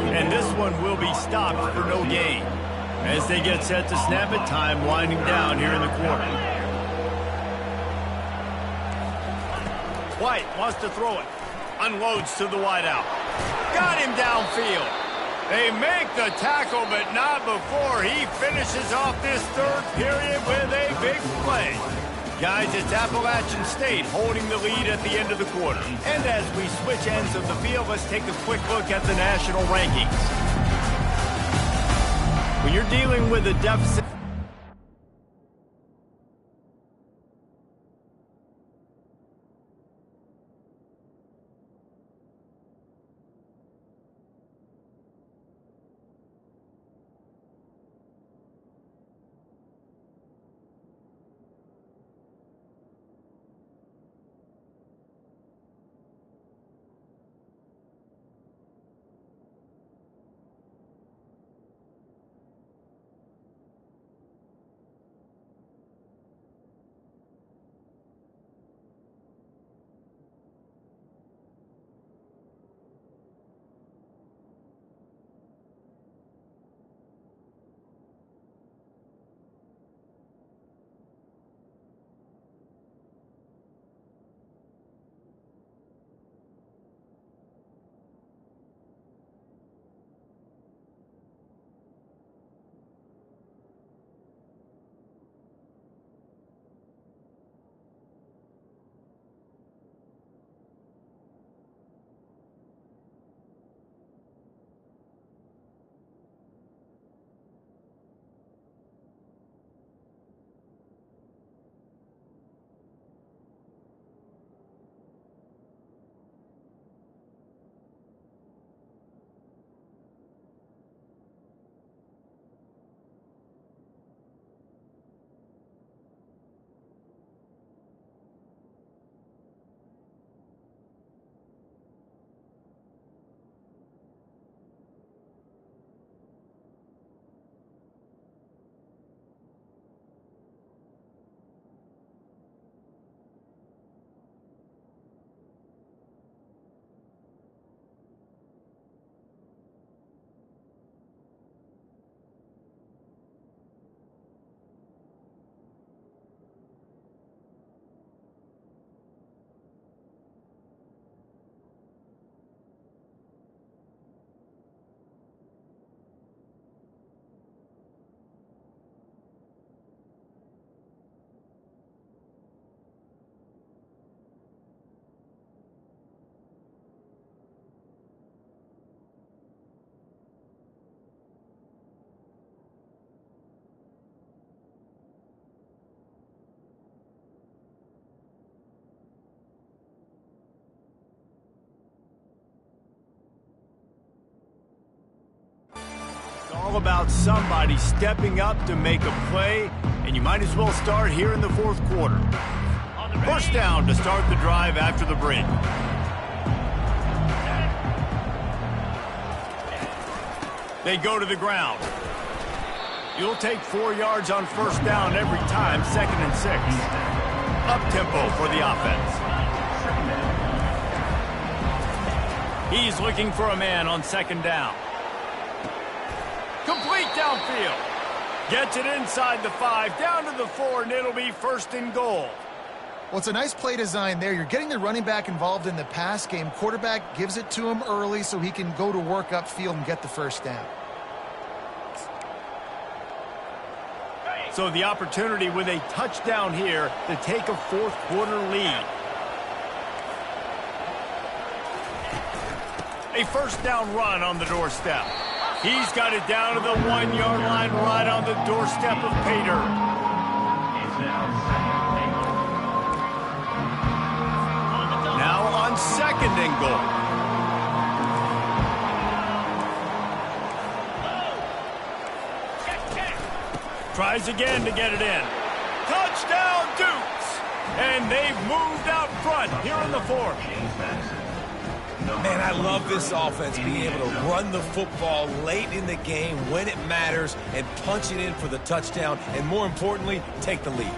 And this one will be stopped for no gain. As they get set to snap it, time winding down here in the quarter. White wants to throw it. Unloads to the wideout. Got him downfield. They make the tackle, but not before he finishes off this third period with a big play. Guys, it's Appalachian State holding the lead at the end of the quarter. And as we switch ends of the field, let's take a quick look at the national rankings. When you're dealing with a deficit... It's all about somebody stepping up to make a play, and you might as well start here in the fourth quarter. First down to start the drive after the break. They go to the ground. You'll take 4 yards on first down every time, 2nd and 6. Up-tempo for the offense. He's looking for a man on 2nd down. Complete downfield. Gets it inside the 5, down to the 4, and it'll be 1st and goal. Well, it's a nice play design there. You're getting the running back involved in the pass game. Quarterback gives it to him early so he can go to work upfield and get the first down. So the opportunity with a touchdown here to take a fourth quarter lead. A first down run on the doorstep. He's got it down to the 1-yard line right on the doorstep of Pater. Now on 2nd and goal. Tries again to get it in. Touchdown, Dukes! And they've moved out front here in the 4th. Man, I love this offense being able to run the football late in the game when it matters and punch it in for the touchdown and, more importantly, take the lead.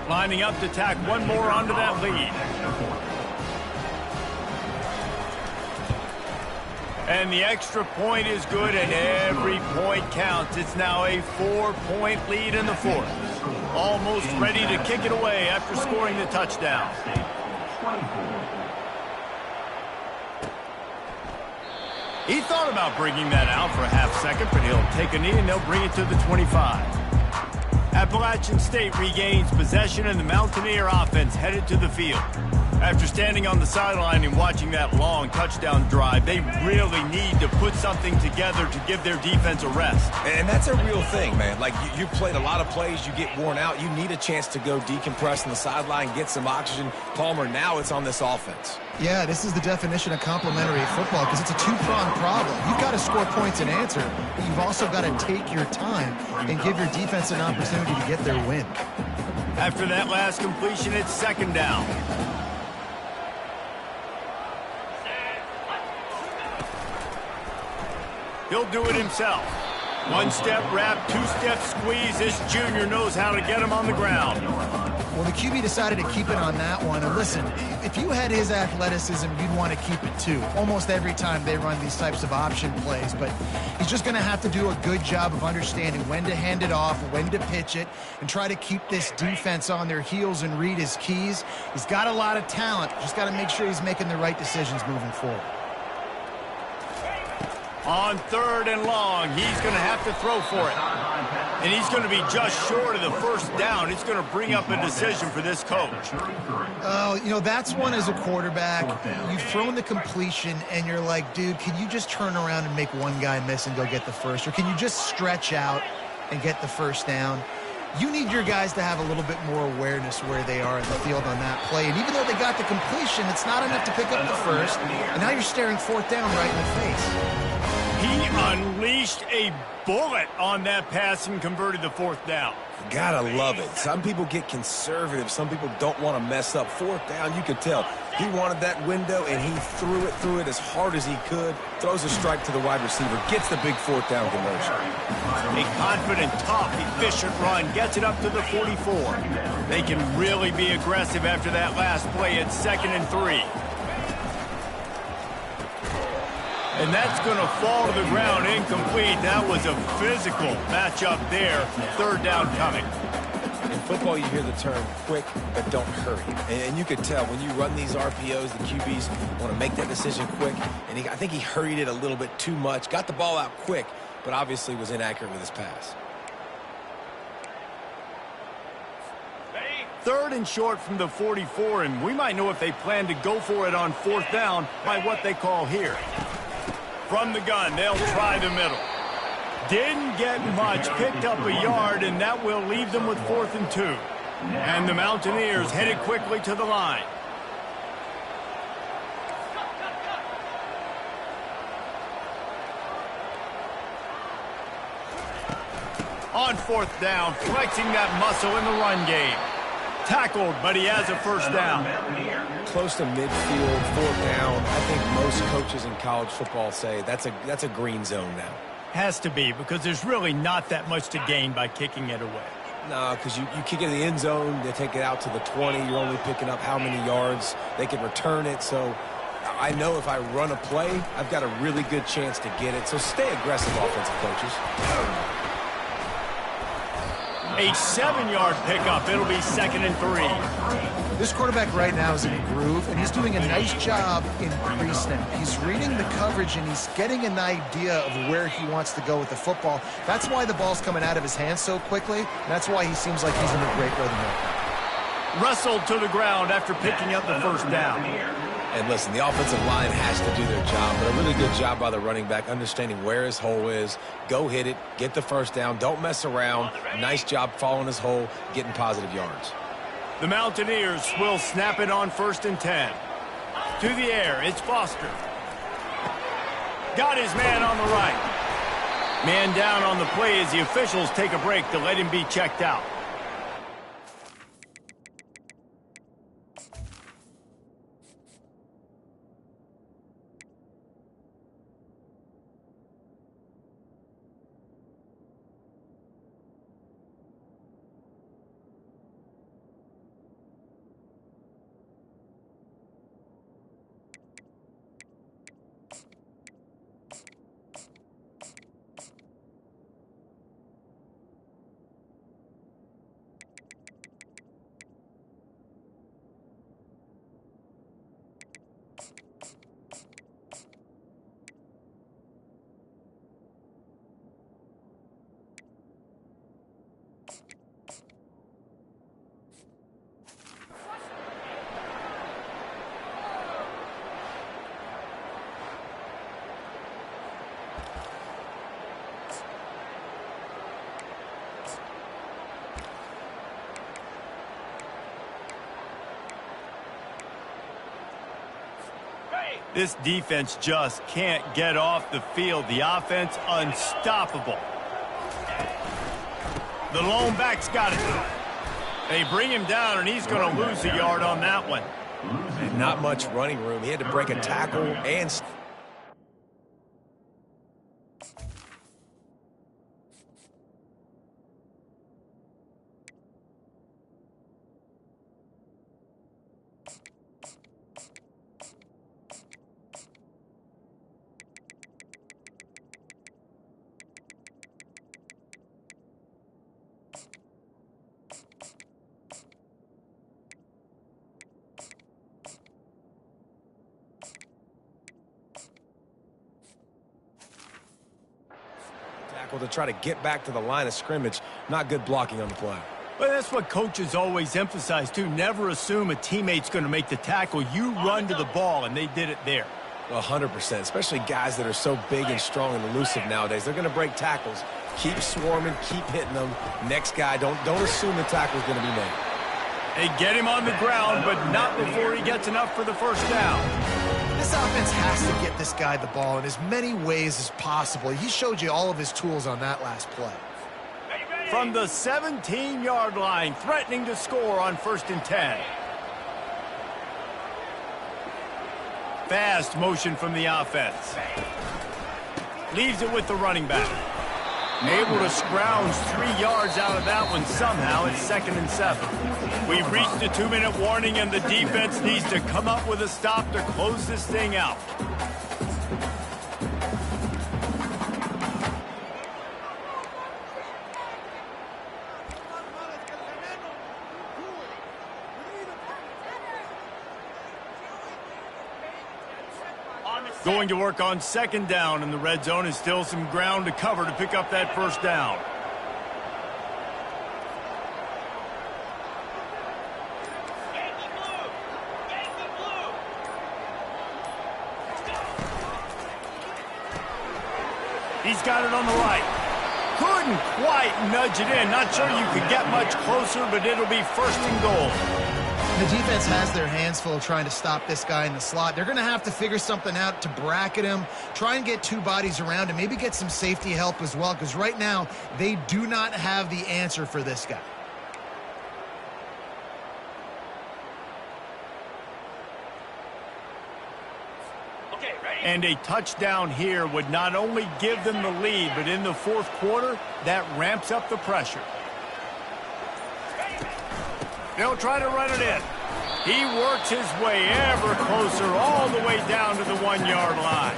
Lining up to tack one more onto that lead. And the extra point is good, and every point counts. It's now a 4-point lead in the fourth. Almost ready to kick it away after scoring the touchdown. He thought about bringing that out for a half second, but he'll take a knee and they'll bring it to the 25. Appalachian State regains possession and the Mountaineer offense headed to the field. After standing on the sideline and watching that long touchdown drive, they really need to put something together to give their defense a rest. And that's a real thing, man. Like, you've played a lot of plays, you get worn out. You need a chance to go decompress on the sideline, get some oxygen. Palmer, now it's on this offense. Yeah, this is the definition of complementary football because it's a two-pronged problem. You've got to score points and answer, but you've also got to take your time and give your defense an opportunity to get their win. After that last completion, it's second down. He'll do it himself. One-step wrap, two-step squeeze. This junior knows how to get him on the ground. Well, the QB decided to keep it on that one. And listen, if you had his athleticism, you'd want to keep it too. Almost every time they run these types of option plays. But he's just going to have to do a good job of understanding when to hand it off, when to pitch it, and try to keep this defense on their heels and read his keys. He's got a lot of talent. Just got to make sure he's making the right decisions moving forward. On third and long, he's going to have to throw for it. And he's going to be just short of the first down. It's going to bring up a decision for this coach. Oh, you know, that's one as a quarterback. You've thrown the completion, and you're like, dude, can you just turn around and make one guy miss and go get the first? Or can you just stretch out and get the first down? You need your guys to have a little bit more awareness where they are in the field on that play. And even though they got the completion, it's not enough to pick up the first. And now you're staring fourth down right in the face. He unleashed a bullet on that pass and converted the fourth down. Gotta love it. Some people get conservative. Some people don't want to mess up. Fourth down, you could tell. He wanted that window, and he threw it as hard as he could. Throws a strike to the wide receiver. Gets the big fourth down conversion. A confident, tough, efficient run. Gets it up to the 44. They can really be aggressive after that last play at 2nd and 3. And that's going to fall to the ground incomplete. That was a physical matchup there. Third down coming. In football, you hear the term quick, but don't hurry. And you could tell when you run these RPOs, the QBs want to make that decision quick. And I think he hurried it a little bit too much. Got the ball out quick, but obviously was inaccurate with his pass. Third and short from the 44, and we might know if they plan to go for it on fourth down by what they call here. From the gun, they'll try the middle. Didn't get much, picked up a yard, and that will leave them with 4th and 2. And the Mountaineers headed quickly to the line. On fourth down, flexing that muscle in the run game. Tackled, but he has a first down. Close to midfield, fourth down. I think most coaches in college football say that's a green zone now. Has to be, because there's really not that much to gain by kicking it away. No, because you kick it in the end zone, they take it out to the 20. You're only picking up how many yards. They can return it. So I know if I run a play, I've got a really good chance to get it. So stay aggressive, offensive coaches. A 7-yard pickup. It'll be 2nd and 3. This quarterback right now is in a groove, and he's doing a nice job in pre-snap. He's reading the coverage, and he's getting an idea of where he wants to go with the football. That's why the ball's coming out of his hands so quickly. That's why he seems like he's in a great rhythm right now. Wrestled to the ground after picking up the first down. And listen, the offensive line has to do their job, but a really good job by the running back, understanding where his hole is. Go hit it, get the first down, don't mess around. Nice job following his hole, getting positive yards. The Mountaineers will snap it on 1st and 10. To the air, it's Foster. Got his man on the right. Man down on the play as the officials take a break to let him be checked out. This defense just can't get off the field. The offense unstoppable. The lone back's got it. They bring him down, and he's going to lose a yard on that one. And not much running room. He had to break a tackle and... to try to get back to the line of scrimmage. Not good blocking on the play. Well, that's what coaches always emphasize, too. Never assume a teammate's going to make the tackle. You run to the ball, and they did it there. 100%, especially guys that are so big and strong and elusive nowadays. They're going to break tackles. Keep swarming, keep hitting them. Next guy, don't assume the tackle's going to be made. They get him on the ground, but not before he gets enough for the first down. This offense has to get this guy the ball in as many ways as possible. He showed you all of his tools on that last play. From the 17-yard line, threatening to score on 1st and 10. Fast motion from the offense. Leaves it with the running back. Able to scrounge 3 yards out of that one somehow. It's 2nd and 7. We've reached the 2-minute warning, and the defense needs to come up with a stop to close this thing out. Going to work on 2nd down in the red zone, and still some ground to cover to pick up that 1st down. He's got it on the right. Couldn't quite nudge it in. Not sure you could get much closer, but it'll be 1st and goal. The defense has their hands full trying to stop this guy in the slot. They're going to have to figure something out to bracket him, try and get 2 bodies around him, maybe get some safety help as well, because right now they do not have the answer for this guy. Okay, ready? And a touchdown here would not only give them the lead, but in the 4th quarter, that ramps up the pressure. They'll try to run it in. He works his way ever closer all the way down to the 1-yard line.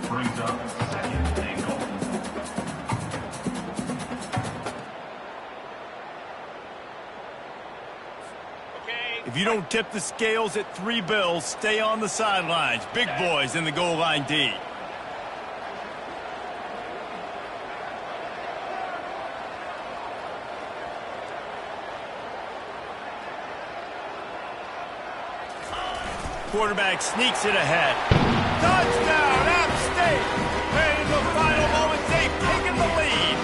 Brings up 2nd and goal. Okay. If you don't tip the scales at 3 bills, stay on the sidelines. Big boys in the goal line D. Quarterback sneaks it ahead. Touchdown, App State! And in the final moments, they've taken the lead.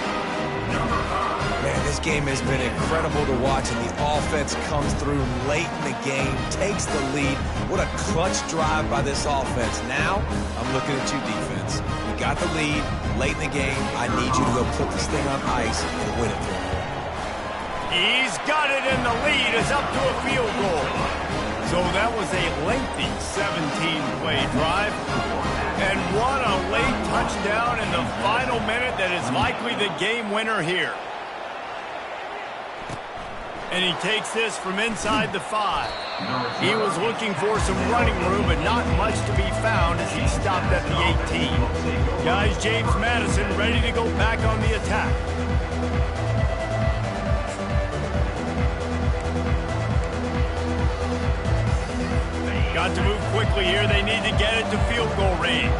Man, this game has been incredible to watch, and the offense comes through late in the game, takes the lead. What a clutch drive by this offense. Now, I'm looking at you, defense. You got the lead late in the game. I need you to go put this thing on ice and win it for me. He's got it, and the lead is up to a field goal. So that was a lengthy 17-play drive. And what a late touchdown in the final minute that is likely the game winner here. And he takes this from inside the 5. He was looking for some running room, but not much to be found as he stopped at the 18. Guys, James Madison ready to go back on the attack. Got to move quickly here. They need to get it to field goal range.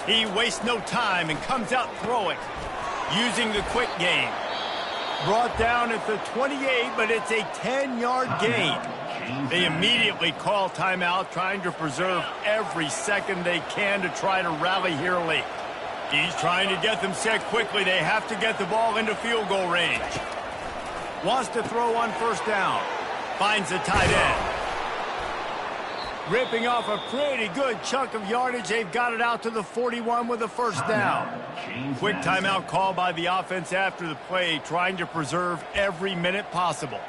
He wastes no time and comes out throwing, using the quick game. Brought down at the 28, but it's a 10-yard gain. They immediately call timeout, trying to preserve every second they can to try to rally here late. He's trying to get them set quickly. They have to get the ball into field goal range. Wants to throw on 1st down. Finds the tight end. Ripping off a pretty good chunk of yardage. They've got it out to the 41 with a first down. Quick timeout call by the offense after the play, trying to preserve every minute possible.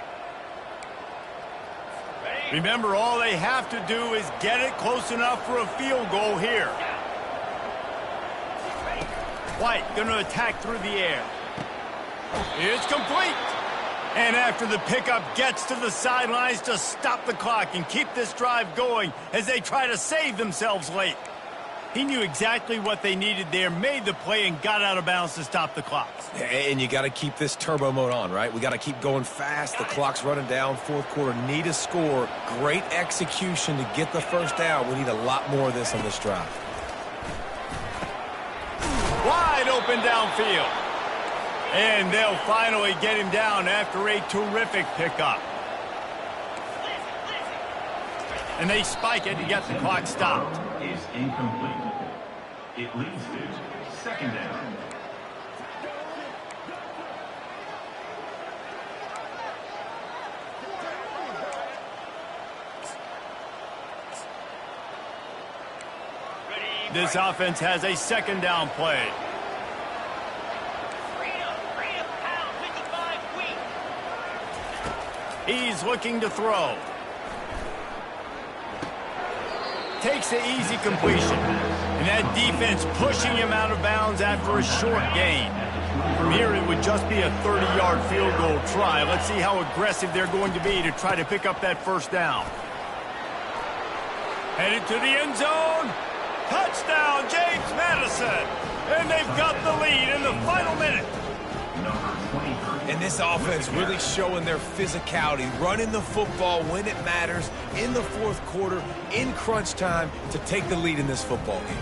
Remember, all they have to do is get it close enough for a field goal here. White going to attack through the air. It's complete. And after the pickup, gets to the sidelines to stop the clock and keep this drive going as they try to save themselves late. He knew exactly what they needed there, made the play, and got out of bounds to stop the clock. And you got to keep this turbo mode on, right? We got to keep going fast. The clock's running down. Fourth quarter, need a score. Great execution to get the first down. We need a lot more of this on this drive. Wide open downfield. And they'll finally get him down after a terrific pickup. And they spike it and get the clock stopped. Is incomplete. It leads to second down. This offense has a second down play. He's looking to throw. Takes the easy completion. And that defense pushing him out of bounds after a short gain. From here, it would just be a 30-yard field goal try. Let's see how aggressive they're going to be to try to pick up that first down. Headed to the end zone. Touchdown, James Madison. And they've got the lead in the final minute. And this offense really showing their physicality, running the football when it matters, in the fourth quarter, in crunch time, to take the lead in this football game.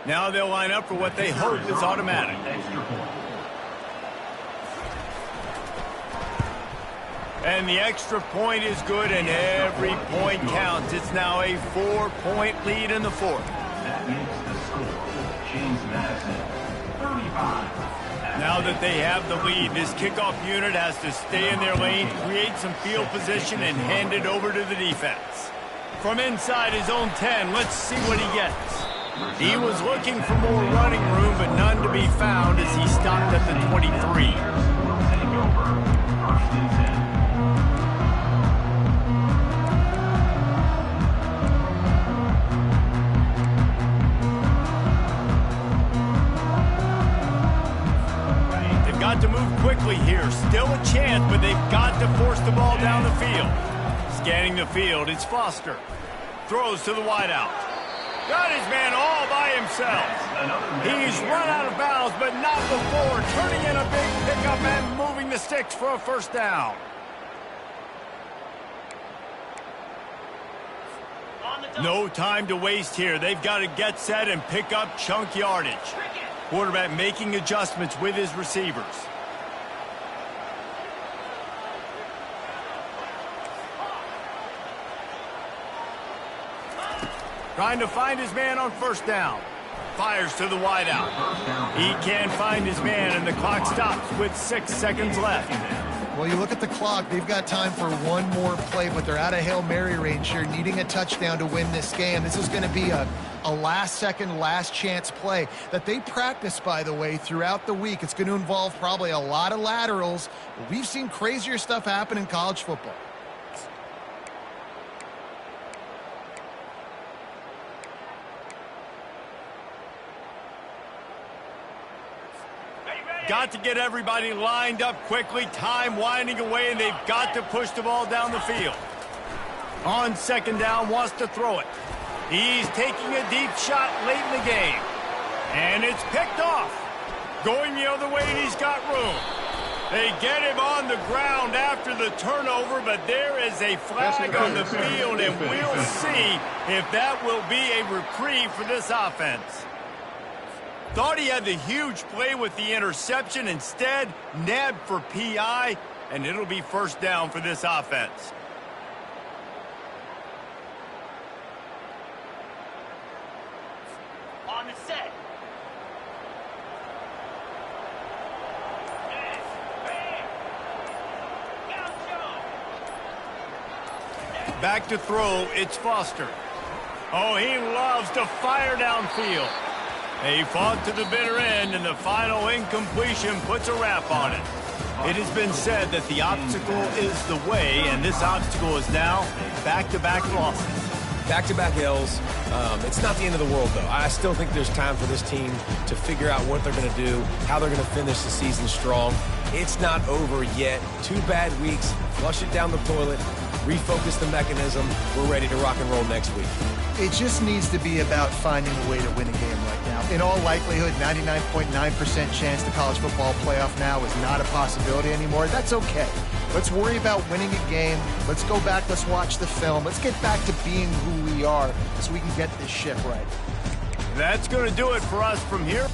Now they'll line up for what they hope is automatic. And the extra point is good, and every point counts. It's now a 4-point lead in the fourth. That makes the score James Madison 35. Now that they have the lead, this kickoff unit has to stay in their lane, create some field position, and hand it over to the defense. From inside his own 10, let's see what he gets. He was looking for more running room, but none to be found as he stopped at the 23. They've got to move quickly here. Still a chance, but they've got to force the ball down the field. Scanning the field, it's Foster. Throws to the wideout. Got his man all by himself. He's run out of bounds, but not before turning in a big pickup and moving the sticks for a first down. No time to waste here. They've got to get set and pick up chunk yardage. Quarterback making adjustments with his receivers. Trying to find his man on first down. Fires to the wideout. He can't find his man, and the clock stops with 6 seconds left. Well, you look at the clock, they've got time for one more play, but they're out of Hail Mary range here, needing a touchdown to win this game. This is going to be a last-second, last-chance play that they practice, by the way, throughout the week. It's going to involve probably a lot of laterals. We've seen crazier stuff happen in college football. Got to get everybody lined up quickly. Time winding away, and they've got to push the ball down the field. On second down, wants to throw it. He's taking a deep shot late in the game. And it's picked off. Going the other way, and he's got room. They get him on the ground after the turnover, but there is a flag on the field, and we'll see if that will be a reprieve for this offense. Thought he had the huge play with the interception. Instead, nabbed for PI, and it'll be first down for this offense. On the set. Back to throw, it's Foster. Oh, he loves to fire downfield. He fought to the bitter end, and the final incompletion puts a wrap on it. It has been said that the obstacle is the way, and this obstacle is now back-to-back losses. Back-to-back L's. It's not the end of the world, though. I still think there's time for this team to figure out what they're going to do, how they're going to finish the season strong. It's not over yet. 2 bad weeks. Flush it down the toilet. Refocus the mechanism. We're ready to rock and roll next week. It just needs to be about finding a way to win a game right now. In all likelihood, 99.9% chance the college football playoff now is not a possibility anymore. That's okay. Let's worry about winning a game. Let's go back. Let's watch the film. Let's get back to being who we are so we can get this ship right. That's going to do it for us from here.